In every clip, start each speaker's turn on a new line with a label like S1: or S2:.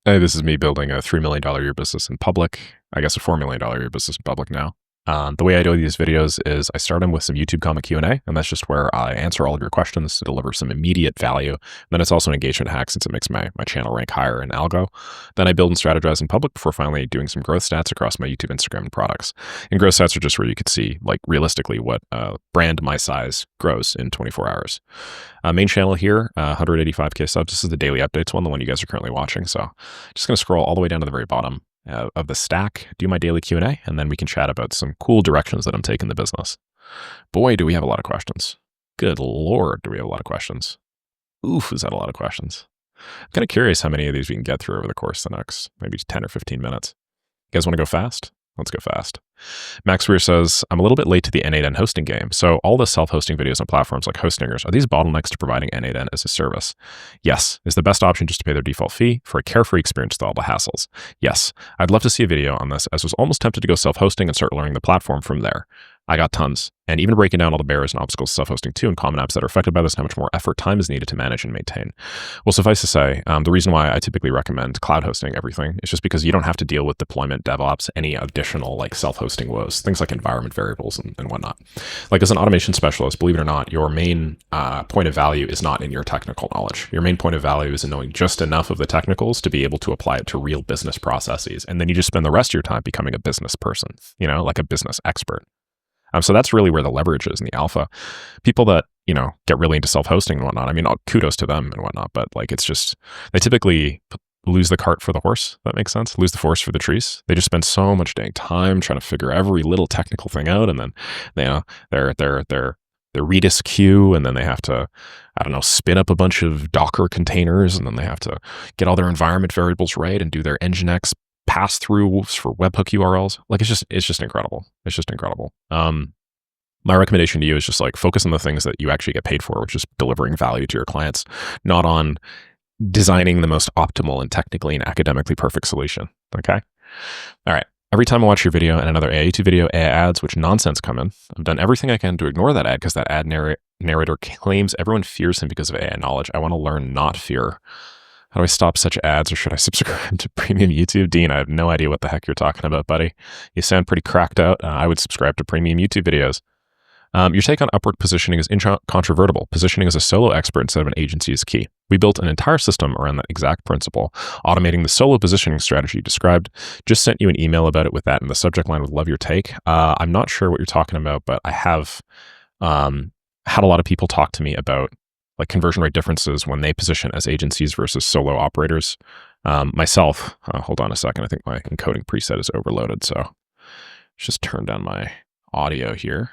S1: Hey, this is me building a $3 million a year business in public. I guess a $4 million a year business in public now. The way I do these videos is I start them with some YouTube comment Q&A, and that's just where I answer all of your questions to deliver some immediate value. Then it's also an engagement hack since it makes my channel rank higher in algo. Then I build and strategize in public before finally doing some growth stats across my YouTube, Instagram, and products. And growth stats are just where you could see, like, realistically what a brand my size grows in 24 hours. Main channel here, 185K subs. This is the daily updates one, the one you guys are currently watching. So just going to scroll all the way down to the very bottom of the stack, do my daily Q&A, and then we can chat about some cool directions that I'm taking the business. Boy, do we have a lot of questions. Good Lord, do we have a lot of questions. Oof, is that a lot of questions? I'm kind of curious how many of these we can get through over the course of the next maybe 10 or 15 minutes. You guys want to go fast? Let's go fast. Max Weir says, I'm a little bit late to the N8N hosting game. So all the self-hosting videos on platforms like Hostingers, are these bottlenecks to providing N8N as a service? Yes. Is the best option just to pay their default fee for a carefree experience with all the hassles? Yes. I'd love to see a video on this, as I was almost tempted to go self-hosting and start learning the platform from there. I got tons. And even breaking down all the barriers and obstacles to self-hosting too, and common apps that are affected by this and how much more effort time is needed to manage and maintain. Well, suffice to say, the reason why I typically recommend cloud hosting everything is just because you don't have to deal with deployment, DevOps, any additional like self-hosting woes, things like environment variables and whatnot. Like as an automation specialist, believe it or not, your main point of value is not in your technical knowledge. Your main point of value is in knowing just enough of the technicals to be able to apply it to real business processes. And then you just spend the rest of your time becoming a business person, you know, like a business expert. So that's really where the leverage is in the alpha. People that, you know, get really into self-hosting and whatnot, I mean, kudos to them and whatnot, but like, it's just, they typically lose the cart for the horse. That makes sense. Lose the forest for the trees. They just spend so much dang time trying to figure every little technical thing out. And then, you know, their Redis queue, and then they have to, I don't know, spin up a bunch of Docker containers, and then they have to get all their environment variables right and do their Nginx pass-throughs for webhook URLs. Like it's just incredible. It's just incredible. My recommendation to you is just like focus on the things that you actually get paid for, which is delivering value to your clients, not on designing the most optimal and technically and academically perfect solution. Okay. All right. Every time I watch your video and another AI2 video, AI ads, which nonsense come in, I've done everything I can to ignore that ad because that ad narrator claims everyone fears him because of AI knowledge. I want to learn, not fear. How do I stop such ads, or should I subscribe to premium YouTube? Dean, I have no idea what the heck you're talking about, buddy. You sound pretty cracked out. I would subscribe to premium YouTube videos. Your take on Upwork positioning is incontrovertible. Positioning as a solo expert instead of an agency is key. We built an entire system around that exact principle, automating the solo positioning strategy you described. Just sent you an email about it with that in the subject line. Would love your take. I'm not sure what you're talking about, but I have had a lot of people talk to me about like conversion rate differences when they position as agencies versus solo operators. Myself, hold on a second. I think my encoding preset is overloaded. So let's just turn down my audio here.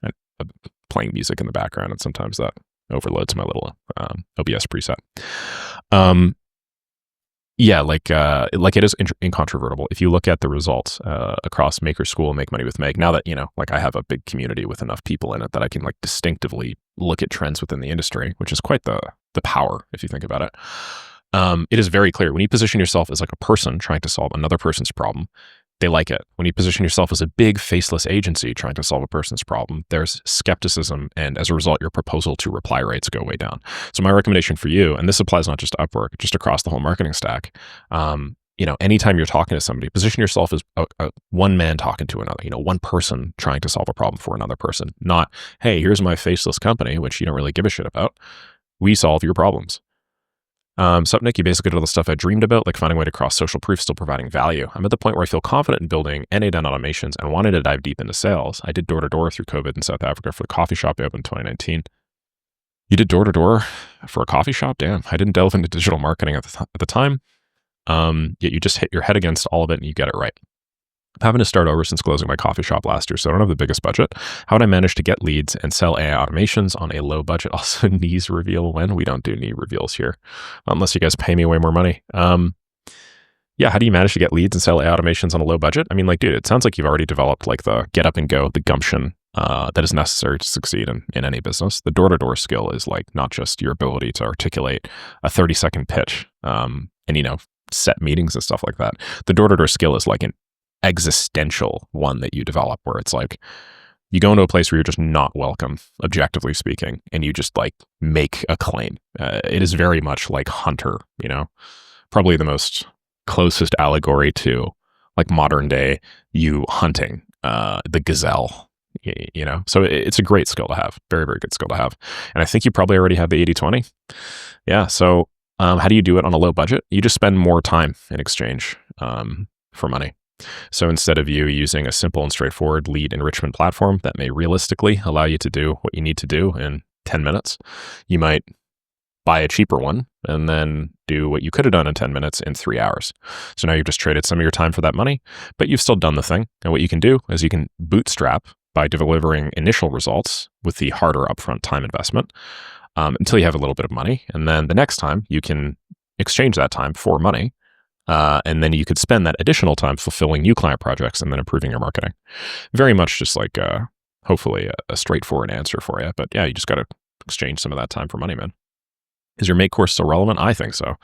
S1: I'm playing music in the background, and sometimes that overloads my little OBS preset. Yeah, like it is incontrovertible. If you look at the results across Maker School, Make Money with Meg, now that, you know, like I have a big community with enough people in it that I can like distinctively look at trends within the industry, which is quite the power if you think about it. It is very clear when you position yourself as like a person trying to solve another person's problem, they like it. When you position yourself as a big faceless agency trying to solve a person's problem, there's skepticism, and as a result, your proposal to reply rates go way down. So my recommendation for you, and this applies not just to Upwork, just across the whole marketing stack, you know, anytime you're talking to somebody, position yourself as a one man talking to another, you know, one person trying to solve a problem for another person, not, hey, here's my faceless company, which you don't really give a shit about. We solve your problems. So Nick, you basically did all the stuff I dreamed about, like finding a way to cross social proof, still providing value. I'm at the point where I feel confident in building N8N automations and wanted to dive deep into sales. I did door-to-door through COVID in South Africa for the coffee shop I opened in 2019. You did door-to-door for a coffee shop? Damn, I didn't delve into digital marketing at the time. Yet you just hit your head against all of it and you get it right. I'm having to start over since closing my coffee shop last year, so I don't have the biggest budget. How would I manage to get leads and sell AI automations on a low budget? Also, knees reveal when? We don't do knee reveals here, unless you guys pay me way more money. Yeah, how do you manage to get leads and sell AI automations on a low budget? I mean, like, dude, it sounds like you've already developed like the get up and go, the gumption that is necessary to succeed in any business. The door-to-door skill is like not just your ability to articulate a 30-second pitch and, you know, set meetings and stuff like that. The door-to-door skill is like an existential one that you develop, where it's like you go into a place where you're just not welcome, objectively speaking, and you just like make a claim. It is very much like Hunter, you know, probably the most closest allegory to like modern day you hunting the gazelle, you know? So it's a great skill to have. Very, very good skill to have. And I think you probably already have the 80/20. Yeah. So how do you do it on a low budget? You just spend more time in exchange for money. So instead of you using a simple and straightforward lead enrichment platform that may realistically allow you to do what you need to do in 10 minutes, you might buy a cheaper one and then do what you could have done in 10 minutes in 3 hours. So now you've just traded some of your time for that money, but you've still done the thing. And what you can do is you can bootstrap by delivering initial results with the harder upfront time investment until you have a little bit of money. And then the next time you can exchange that time for money. And then you could spend that additional time fulfilling new client projects and then improving your marketing. Very much just like hopefully a straightforward answer for you. But yeah, you just got to exchange some of that time for money, man. Is your Make course still relevant? I think so.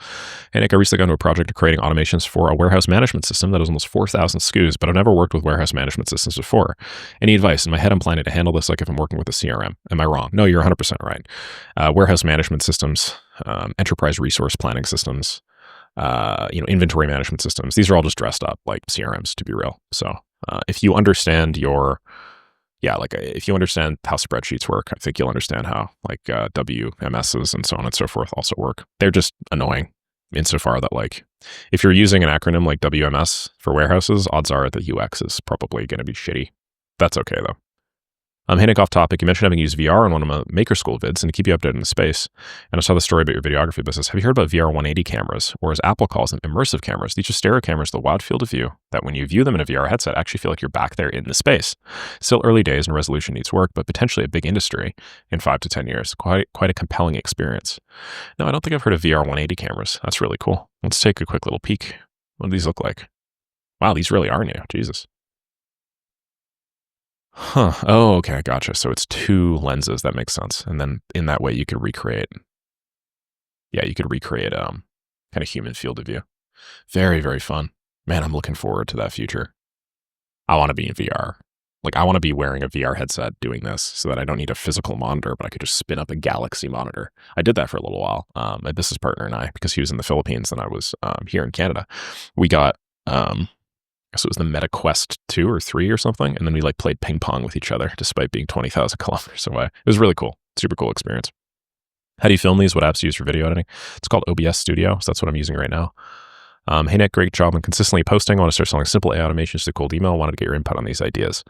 S1: Hey, Nick, I recently got into a project of creating automations for a warehouse management system that has almost 4,000 SKUs, but I've never worked with warehouse management systems before. Any advice? In my head, I'm planning to handle this like if I'm working with a CRM. Am I wrong? No, you're 100% right. Warehouse management systems, enterprise resource planning systems, inventory management systems. These are all just dressed up like CRMs, to be real. So if you understand if you understand how spreadsheets work, I think you'll understand how like WMSs and so on and so forth also work. They're just annoying insofar that like if you're using an acronym like WMS for warehouses, odds are that UX is probably going to be shitty. That's okay though. Hey, Nick, off topic. You mentioned having used VR in one of my Maker School vids and to keep you updated in the space. And I saw the story about your videography business. Have you heard about VR 180 cameras, or as Apple calls them, immersive cameras? These are stereo cameras with a wide field of view that when you view them in a VR headset, actually feel like you're back there in the space. Still early days and resolution needs work, but potentially a big industry in 5 to 10 years. Quite a compelling experience. No, I don't think I've heard of VR 180 cameras. That's really cool. Let's take a quick little peek. What do these look like? Wow, these really are new. Jesus. Huh. Oh, okay. Gotcha. So it's 2 lenses. That makes sense. And then in that way, you could recreate kind of human field of view. Very, very fun. Man, I'm looking forward to that future. I want to be in VR. Like I want to be wearing a VR headset doing this so that I don't need a physical monitor, but I could just spin up a Galaxy monitor. I did that for a little while. My business partner and I, because he was in the Philippines and I was here in Canada, we got so it was the Meta Quest 2 or 3 or something. And then we like played ping pong with each other despite being 20,000 kilometers away. It was really cool. Super cool experience. How do you film these? What apps do you use for video editing? It's called OBS Studio. So that's what I'm using right now. Hey, Nick, great job on consistently posting. I want to start selling simple AI automations to cold email. I wanted to get your input on these ideas.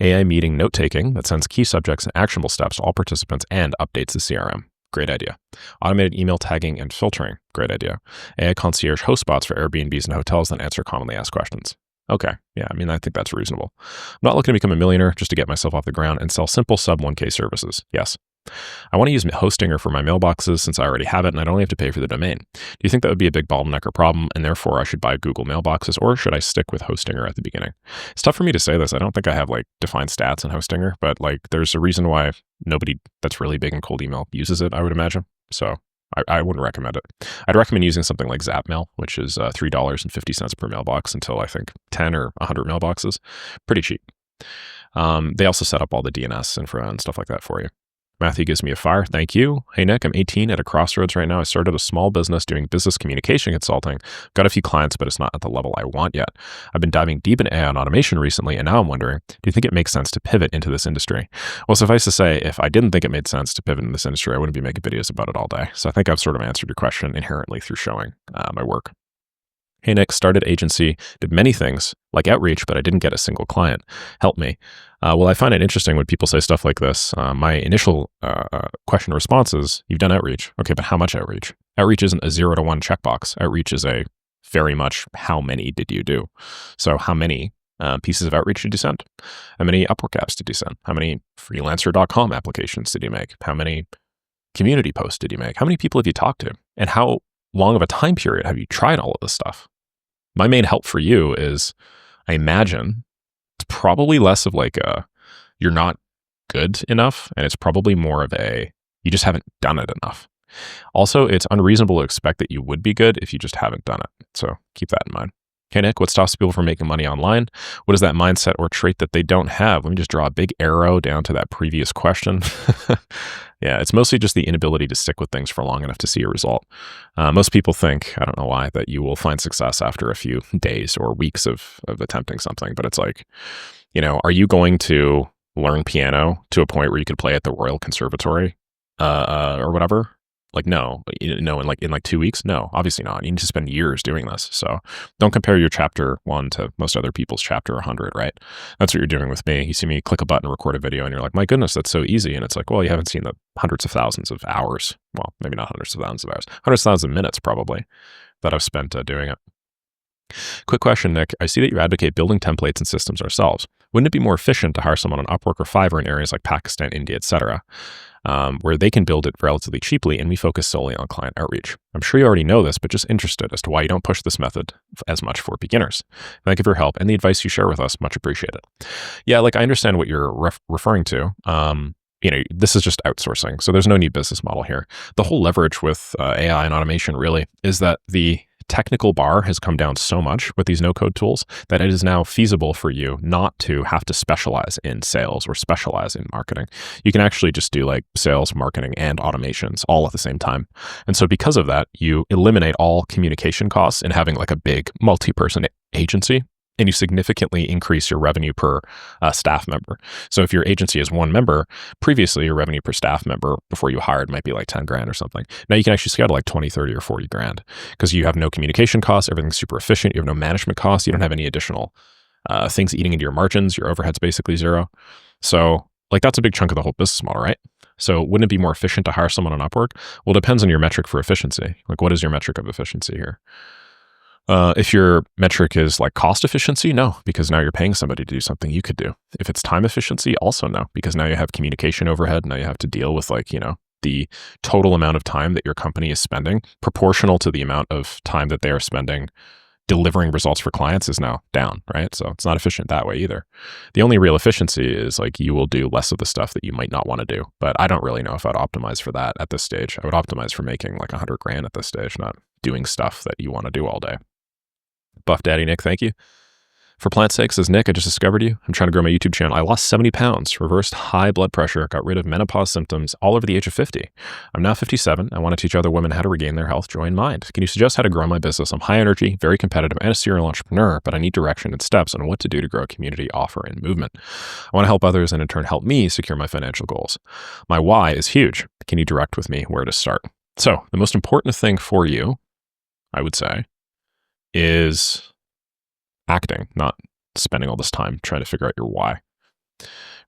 S1: AI meeting note-taking that sends key subjects and actionable steps to all participants and updates the CRM. Great idea. Automated email tagging and filtering. Great idea. AI concierge host bots for Airbnbs and hotels that answer commonly asked questions. Okay. Yeah. I mean, I think that's reasonable. I'm not looking to become a millionaire just to get myself off the ground and sell simple sub 1K services. Yes. I want to use Hostinger for my mailboxes since I already have it and I don't only have to pay for the domain. Do you think that would be a big bottleneck or problem and therefore I should buy Google mailboxes, or should I stick with Hostinger at the beginning? It's tough for me to say this. I don't think I have like defined stats in Hostinger, but like there's a reason why nobody that's really big in cold email uses it, I would imagine. So I wouldn't recommend it. I'd recommend using something like Zapmail, which is $3.50 per mailbox until I think 10 or 100 mailboxes. Pretty cheap. They also set up all the DNS info and stuff like that for you. Matthew gives me a fire. Thank you. Hey, Nick, I'm 18 at a crossroads right now. I started a small business doing business communication consulting. Got a few clients, but it's not at the level I want yet. I've been diving deep in AI and automation recently, and now I'm wondering, do you think it makes sense to pivot into this industry? Well, suffice to say, if I didn't think it made sense to pivot in this industry, I wouldn't be making videos about it all day. So I think I've sort of answered your question inherently through showing my work. Hey, Nick, started agency, did many things like outreach, but I didn't get a single client. Help me. Well, I find it interesting when people say stuff like this. My initial question response is, you've done outreach. Okay, but how much outreach? Outreach isn't a 0 to 1 checkbox. Outreach is a very much how many did you do? So how many pieces of outreach did you send? How many Upwork apps did you send? How many freelancer.com applications did you make? How many community posts did you make? How many people have you talked to? And how long of a time period have you tried all of this stuff? My main help for you is, I imagine, it's probably less of like you're not good enough, and it's probably more of you just haven't done it enough. Also, it's unreasonable to expect that you would be good if you just haven't done it. So keep that in mind. Okay, Nick, what stops people from making money online? What is that mindset or trait that they don't have? Let me just draw a big arrow down to that previous question. Yeah, it's mostly just the inability to stick with things for long enough to see a result. Most people think, I don't know why, that you will find success after a few days or weeks of attempting something. But it's like, are you going to learn piano to a point where you could play at the Royal Conservatory or whatever? Like, no, in like 2 weeks? No, obviously not. You need to spend years doing this. So don't compare your chapter 1 to most other people's chapter 100, right? That's what you're doing with me. You see me click a button, record a video, and you're like, my goodness, that's so easy. And it's like, well, you haven't seen the hundreds of thousands of hours. Well, maybe not hundreds of thousands of hours, hundreds of thousands of minutes probably that I've spent doing it. Quick question, Nick. I see that you advocate building templates and systems ourselves. Wouldn't it be more efficient to hire someone on Upwork or Fiverr in areas like Pakistan, India, etc., where they can build it relatively cheaply and we focus solely on client outreach? I'm sure you already know this, but just interested as to why you don't push this method as much for beginners. Thank you for your help and the advice you share with us. Much appreciated. Yeah, like I understand what you're referring to. This is just outsourcing. So there's no new business model here. The whole leverage with AI and automation really is that the technical bar has come down so much with these no-code tools that it is now feasible for you not to have to specialize in sales or specialize in marketing. You can actually just do like sales, marketing, and automations all at the same time. And so because of that, you eliminate all communication costs in having like a big multi-person agency, and you significantly increase your revenue per staff member. So if your agency is 1 member, previously your revenue per staff member before you hired might be like 10 grand or something. Now you can actually scale to like 20, 30, or 40 grand because you have no communication costs, everything's super efficient, you have no management costs, you don't have any additional things eating into your margins, your overhead's basically zero. So like that's a big chunk of the whole business model, right? So wouldn't it be more efficient to hire someone on Upwork? Well, it depends on your metric for efficiency. Like what is your metric of efficiency here? If your metric is like cost efficiency, no, because now you're paying somebody to do something you could do. If it's time efficiency, also no, because now you have communication overhead. Now you have to deal with like, the total amount of time that your company is spending proportional to the amount of time that they are spending delivering results for clients is now down, right? So it's not efficient that way either. The only real efficiency is like you will do less of the stuff that you might not want to do. But I don't really know if I'd optimize for that at this stage. I would optimize for making like 100 grand at this stage, not doing stuff that you want to do all day. Buff Daddy Nick, thank you. For plant's sake, says Nick, I just discovered you. I'm trying to grow my YouTube channel. I lost 70 pounds, reversed high blood pressure, got rid of menopause symptoms all over the age of 50. I'm now 57. I want to teach other women how to regain their health, joy, and mind. Can you suggest how to grow my business? I'm high energy, very competitive, and a serial entrepreneur, but I need direction and steps on what to do to grow a community, offer, and movement. I want to help others and in turn help me secure my financial goals. My why is huge. Can you direct with me where to start? So the most important thing for you, I would say, is acting, not spending all this time trying to figure out your why,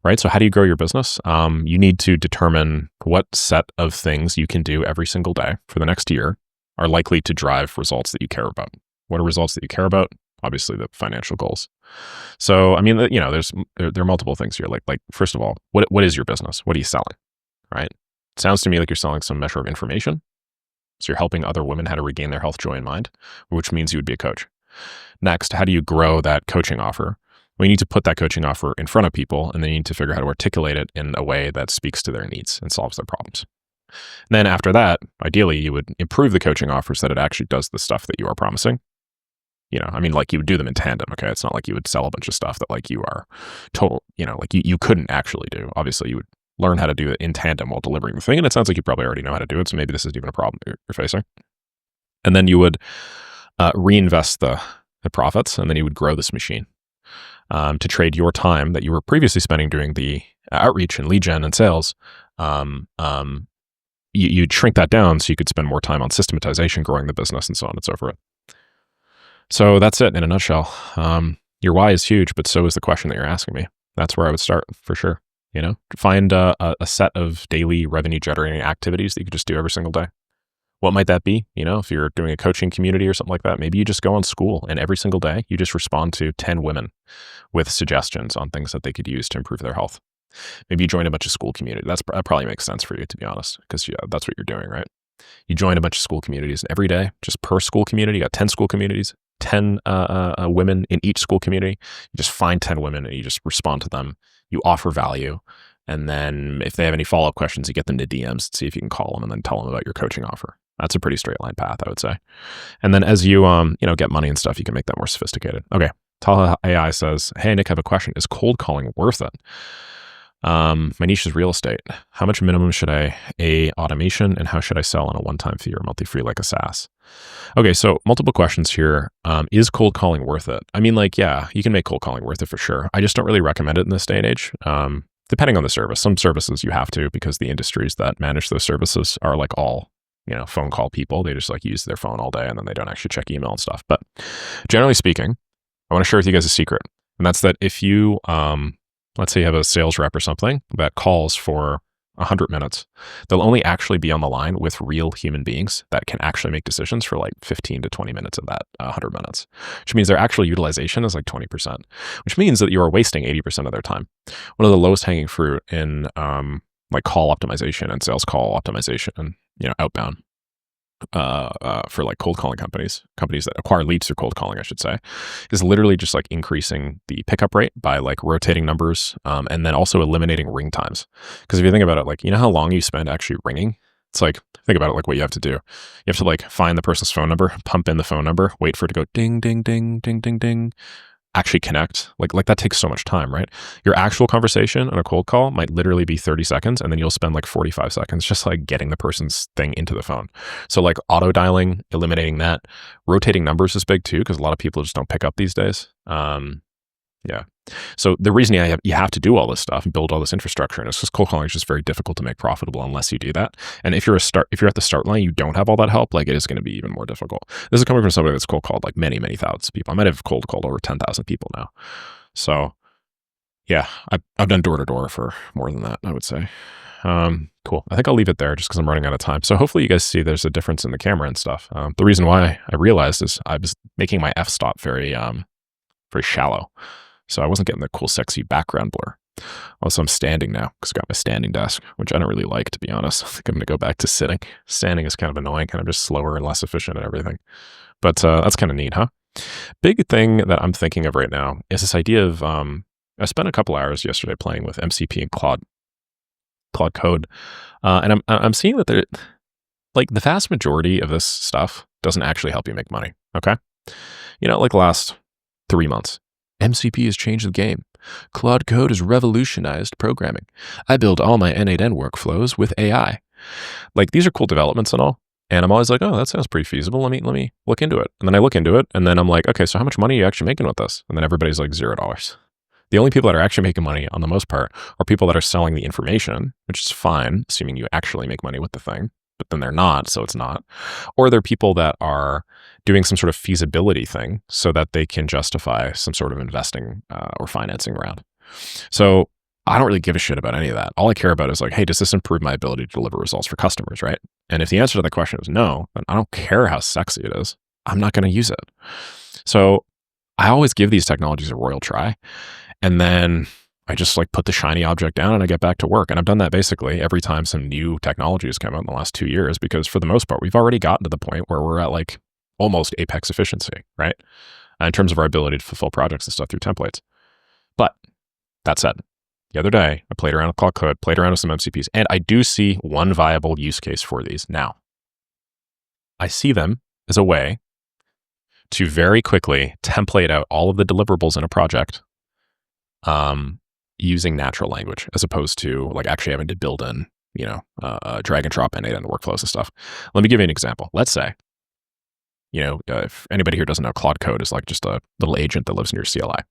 S1: right? So how do you grow your business? You need to determine what set of things you can do every single day for the next year are likely to drive results that you care about. What are results that you care about? Obviously the financial goals. So, I mean, there are multiple things here. Like first of all, what is your business? What are you selling, right? It sounds to me like you're selling some measure of information. So you're helping other women how to regain their health, joy, and mind, which means you would be a coach. Next, how do you grow that coaching offer? Well, you need to put that coaching offer in front of people, and then you need to figure out how to articulate it in a way that speaks to their needs and solves their problems. And then after that, ideally, you would improve the coaching offer so that it actually does the stuff that you are promising. Like you would do them in tandem, okay? It's not like you would sell a bunch of stuff that like you are total, like you couldn't actually do. Obviously, you would learn how to do it in tandem while delivering the thing, and it sounds like you probably already know how to do it, so maybe this isn't even a problem you're facing. And then you would reinvest the profits, and then you would grow this machine to trade your time that you were previously spending doing the outreach and lead gen and sales. You'd shrink that down so you could spend more time on systematization, growing the business, and so on and so forth. So that's it in a nutshell. Your why is huge, but so is the question that you're asking me. That's where I would start for sure. Find a set of daily revenue generating activities that you could just do every single day. What might that be? If you're doing a coaching community or something like that, maybe you just go on school and every single day you just respond to 10 women with suggestions on things that they could use to improve their health. Maybe you join a bunch of school community. That probably makes sense for you, to be honest, because that's what you're doing, right? You join a bunch of school communities, and every day, just per school community, you got 10 school communities, 10 women in each school community. You just find 10 women and you just respond to them. You offer value. And then if they have any follow-up questions, you get them to DMs, see if you can call them and then tell them about your coaching offer. That's a pretty straight line path, I would say. And then as you, get money and stuff, you can make that more sophisticated. Okay. Taha AI says, hey, Nick, I have a question. Is cold calling worth it? My niche is real estate. How much minimum should automation, and how should I sell on a one-time fee or multi-free like a SaaS? Okay, so multiple questions here. Is cold calling worth it? I mean, yeah, you can make cold calling worth it for sure. I just don't really recommend it in this day and age. Depending on the service. Some services you have to, because the industries that manage those services are all, phone call people. They just use their phone all day, and then they don't actually check email and stuff. But generally speaking, I want to share with you guys a secret. And that's that if you, let's say you have a sales rep or something that calls for 100 minutes, they'll only actually be on the line with real human beings that can actually make decisions for 15 to 20 minutes of that 100 minutes, which means their actual utilization is 20%, which means that you are wasting 80% of their time. One of the lowest hanging fruit in call optimization and sales call optimization and, outbound for cold calling companies that acquire leads through cold calling, I should say, is literally just increasing the pickup rate by rotating numbers, and then also eliminating ring times. Because if you think about it, you know how long you spend actually ringing? It's think about it what you have to do. You have to find the person's phone number, pump in the phone number, wait for it to go ding, ding, ding, ding, ding, ding, actually connect. That takes so much time, right? Your actual conversation on a cold call might literally be 30 seconds, and then you'll spend 45 seconds just getting the person's thing into the phone. So auto dialing, eliminating that. Rotating numbers is big too, because a lot of people just don't pick up these days. Yeah. So the reason you have to do all this stuff and build all this infrastructure, and it's just cold calling is just very difficult to make profitable unless you do that. And if you're at the start line, you don't have all that help, it is going to be even more difficult. This is coming from somebody that's cold called many, many thousands of people. I might have cold called over 10,000 people now. So yeah, I've done door to door for more than that, I would say. Cool. I think I'll leave it there just because I'm running out of time. So hopefully you guys see there's a difference in the camera and stuff. The reason why I realized is I was making my f-stop very shallow. So I wasn't getting the cool, sexy background blur. Also, I'm standing now because I got my standing desk, which I don't really like, to be honest. I think I'm going to go back to sitting. Standing is kind of annoying, kind of just slower and less efficient at everything. But that's kind of neat, huh? Big thing that I'm thinking of right now is this idea of, I spent a couple hours yesterday playing with MCP and Claude Code. And I'm seeing that the vast majority of this stuff doesn't actually help you make money, okay? The last 3 months. MCP has changed the game. Claude Code has revolutionized programming. I build all my N8N workflows with AI. These are cool developments and all. And I'm always oh, that sounds pretty feasible. Let me look into it. And then I look into it, and then I'm okay, so how much money are you actually making with this? And then everybody's $0. The only people that are actually making money on the most part are people that are selling the information, which is fine, assuming you actually make money with the thing. But then they're not, so it's not. Or they're people that are doing some sort of feasibility thing so that they can justify some sort of investing or financing round. So I don't really give a shit about any of that. All I care about is hey, does this improve my ability to deliver results for customers, right? And if the answer to the question is no, then I don't care how sexy it is. I'm not going to use it. So I always give these technologies a royal try. And then I just put the shiny object down and I get back to work. And I've done that basically every time some new technology has come out in the last 2 years, because for the most part, we've already gotten to the point where we're at almost apex efficiency, right? In terms of our ability to fulfill projects and stuff through templates. But that said, the other day, I played around with Claude Code, played around with some MCPs, and I do see one viable use case for these now. I see them as a way to very quickly template out all of the deliverables in a project, using natural language, as opposed to actually having to build in, drag and drop N8N workflows and stuff. Let me give you an example. Let's say, if anybody here doesn't know, Claude Code is just a little agent that lives in your CLI,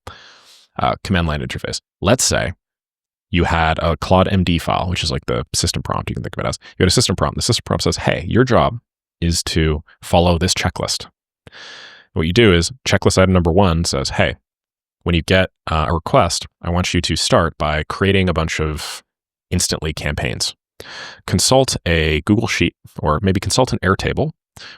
S1: command line interface. Let's say you had a Claude MD file, which is the system prompt. You can think of it as you had a system prompt. The system prompt says, hey, your job is to follow this checklist. What you do is checklist item number 1 says, hey, when you get a request, I want you to start by creating a bunch of instantly campaigns. Consult a Google Sheet, or maybe consult an Airtable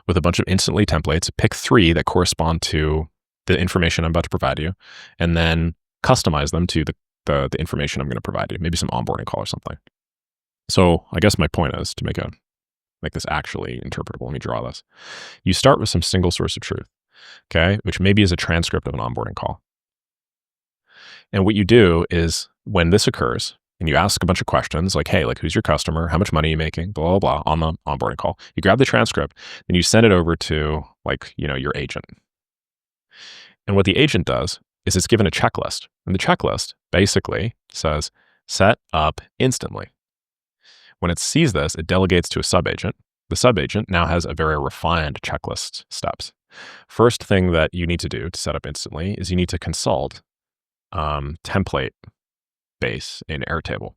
S1: with a bunch of instantly templates. Pick 3 that correspond to the information I'm about to provide you, and then customize them to the information I'm going to provide you. Maybe some onboarding call or something. So I guess my point is to make this actually interpretable. Let me draw this. You start with some single source of truth, okay, which maybe is a transcript of an onboarding call. And what you do is when this occurs, and you ask a bunch of questions like, hey, like, who's your customer? How much money are you making? Blah, blah, blah, on the onboarding call. You grab the transcript and you send it over to, like, your agent. And what the agent does is it's given a checklist. And the checklist basically says, set up instantly. When it sees this, it delegates to a subagent. The subagent now has a very refined checklist steps. First thing that you need to do to set up instantly is you need to consult template base in Airtable.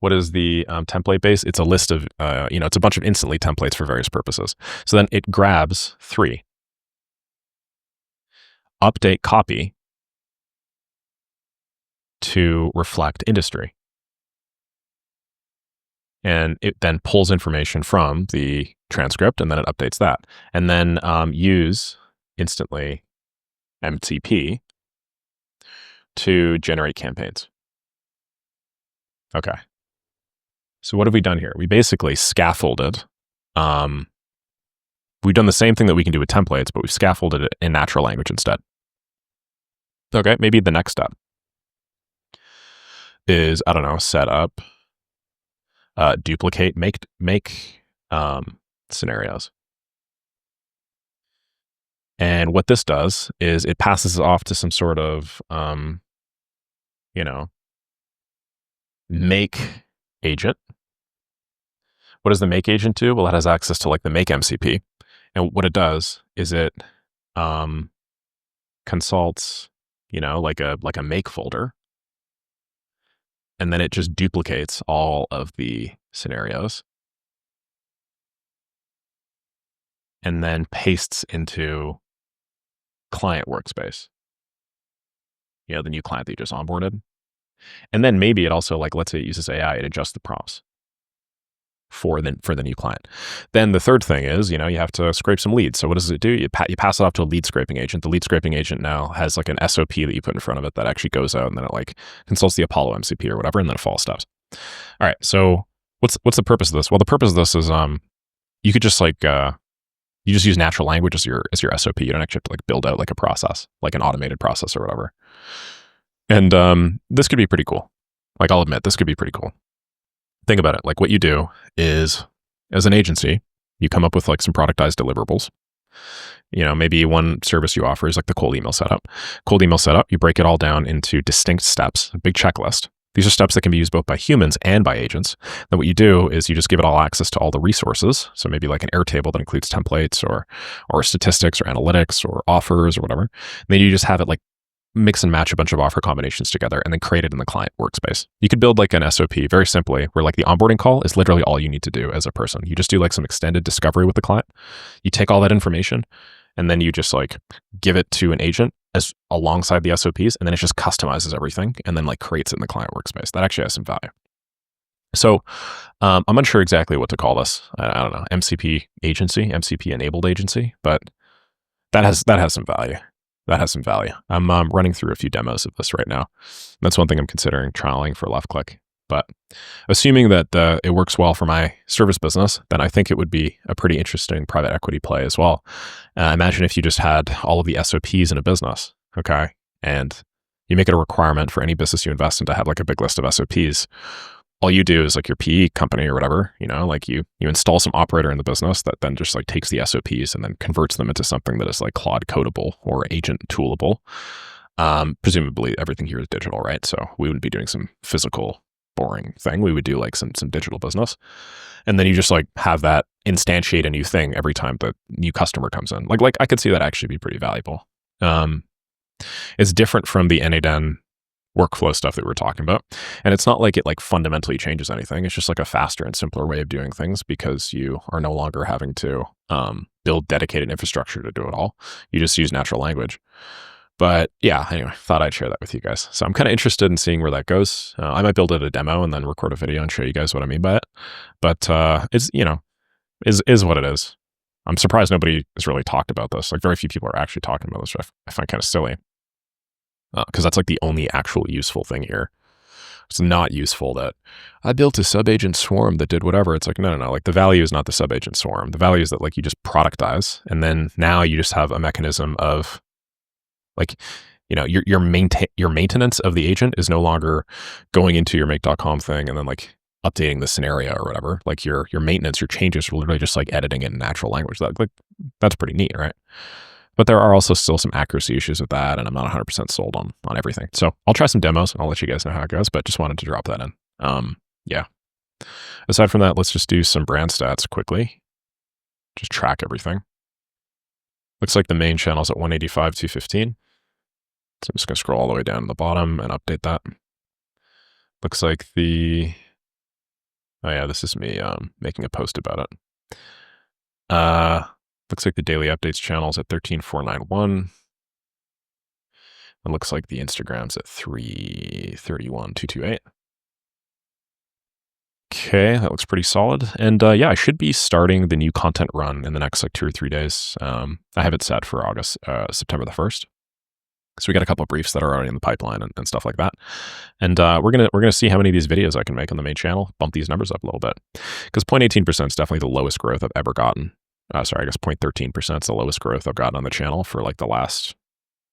S1: What is the template base? It's a list of, it's a bunch of instantly templates for various purposes. So then it grabs 3. Update copy to reflect industry. And it then pulls information from the transcript and then it updates that. And then use instantly MCP to generate campaigns. Okay. So what have we done here? We basically scaffolded. We've done the same thing that we can do with templates, but we've scaffolded it in natural language instead. Okay, maybe the next step is, I don't know, set up, duplicate, make scenarios. And what this does is it passes off to some sort of, make agent. What does the make agent do? Well, it has access to like the make MCP. And what it does is it consults, like a make folder. And then it just duplicates all of the scenarios and then pastes into client workspace. The new client that you just onboarded. And then maybe it also, like, let's say it uses AI, it adjusts the prompts for the new client. Then the third thing is, you have to scrape some leads. So what does it do? You pass it off to a lead scraping agent. The lead scraping agent now has like an SOP that you put in front of it that actually goes out and then it like consults the Apollo MCP or whatever, and then it follows steps. All right. So what's the purpose of this? Well, the purpose of this is you could just like you just use natural language as your SOP. You don't actually have to like build out like a process, like an automated process or whatever. And this could be pretty cool. Like, I'll admit, this could be pretty cool. Think about it. Like, what you do is, as an agency, you come up with like some productized deliverables. Maybe one service you offer is like the cold email setup. Cold email setup, you break it all down into distinct steps, a big checklist. These are steps that can be used both by humans and by agents. Then what you do is you just give it all access to all the resources. So maybe like an Airtable that includes templates or statistics or analytics or offers or whatever. And then you just have it like mix and match a bunch of offer combinations together and then create it in the client workspace. You could build like an SOP very simply where like the onboarding call is literally all you need to do as a person. You just do like some extended discovery with the client. You take all that information and then you just like give it to an agent as alongside the SOPs, and then it just customizes everything and then like creates it in the client workspace. That actually has some value. So I'm unsure exactly what to call this. I don't know, MCP agency, MCP enabled agency, but that has some value. That has some value. I'm running through a few demos of this right now. That's one thing I'm considering trialing for LeftClick. But assuming that it works well for my service business, then I think it would be a pretty interesting private equity play as well. Imagine if you just had all of the SOPs in a business, okay? And you make it a requirement for any business you invest in to have like a big list of SOPs. All you do is like your PE company or whatever, like you install some operator in the business that then just like takes the SOPs and then converts them into something that is like Claude codable or agent toolable. Presumably everything here is digital, right? So we wouldn't be doing some physical boring thing. We would do like some digital business. And then you just like have that instantiate a new thing every time the new customer comes in. Like I could see that actually be pretty valuable. It's different from the NADN workflow stuff that we were talking about. And it's not like it like fundamentally changes anything. It's just like a faster and simpler way of doing things because you are no longer having to build dedicated infrastructure to do it all. You just use natural language. But yeah, anyway, thought I'd share that with you guys. So I'm kind of interested in seeing where that goes. I might build it a demo and then record a video and show you guys what I mean by it. But it's, is what it is. I'm surprised nobody has really talked about this. Like very few people are actually talking about this, which I find kind of silly. Because that's like the only actual useful thing here. It's not useful that I built a sub-agent swarm that did whatever. It's like, no. Like the value is not the sub-agent swarm. The value is that like you just productize and then now you just have a mechanism of like, you know, your maintenance of the agent is no longer going into your make.com thing and then like updating the scenario or whatever. Like your maintenance, your changes are literally just like editing it in natural language. That's pretty neat, right? But there are also still some accuracy issues with that, and I'm not 100% sold on everything. So I'll try some demos and I'll let you guys know how it goes, but just wanted to drop that in. Yeah. Aside from that, let's just do some brand stats quickly. Just track everything. Looks like the main channel's at 185, 215. So I'm just going to scroll all the way down to the bottom and update that. Looks like oh yeah, this is me making a post about it. Looks like the daily updates channel's at 13,491. It looks like the Instagram's at 331,228. Okay, that looks pretty solid. And yeah, I should be starting the new content run in the next like 2 or 3 days. I have it set for September the 1st. So we got a couple of briefs that are already in the pipeline and stuff like that. And we're gonna see how many of these videos I can make on the main channel, bump these numbers up a little bit. Because 0.18% is definitely the lowest growth I've ever gotten. Sorry, I guess 0.13% is the lowest growth I've gotten on the channel for like the last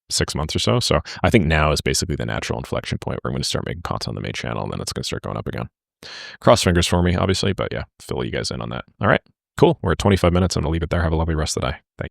S1: 6 months or so. So I think now is basically the natural inflection point where I'm going to start making content on the main channel, and then it's going to start going up again. Cross fingers for me, obviously, but yeah, fill you guys in on that. All right, cool. We're at 25 minutes. I'm going to leave it there. Have a lovely rest of the day. Thanks.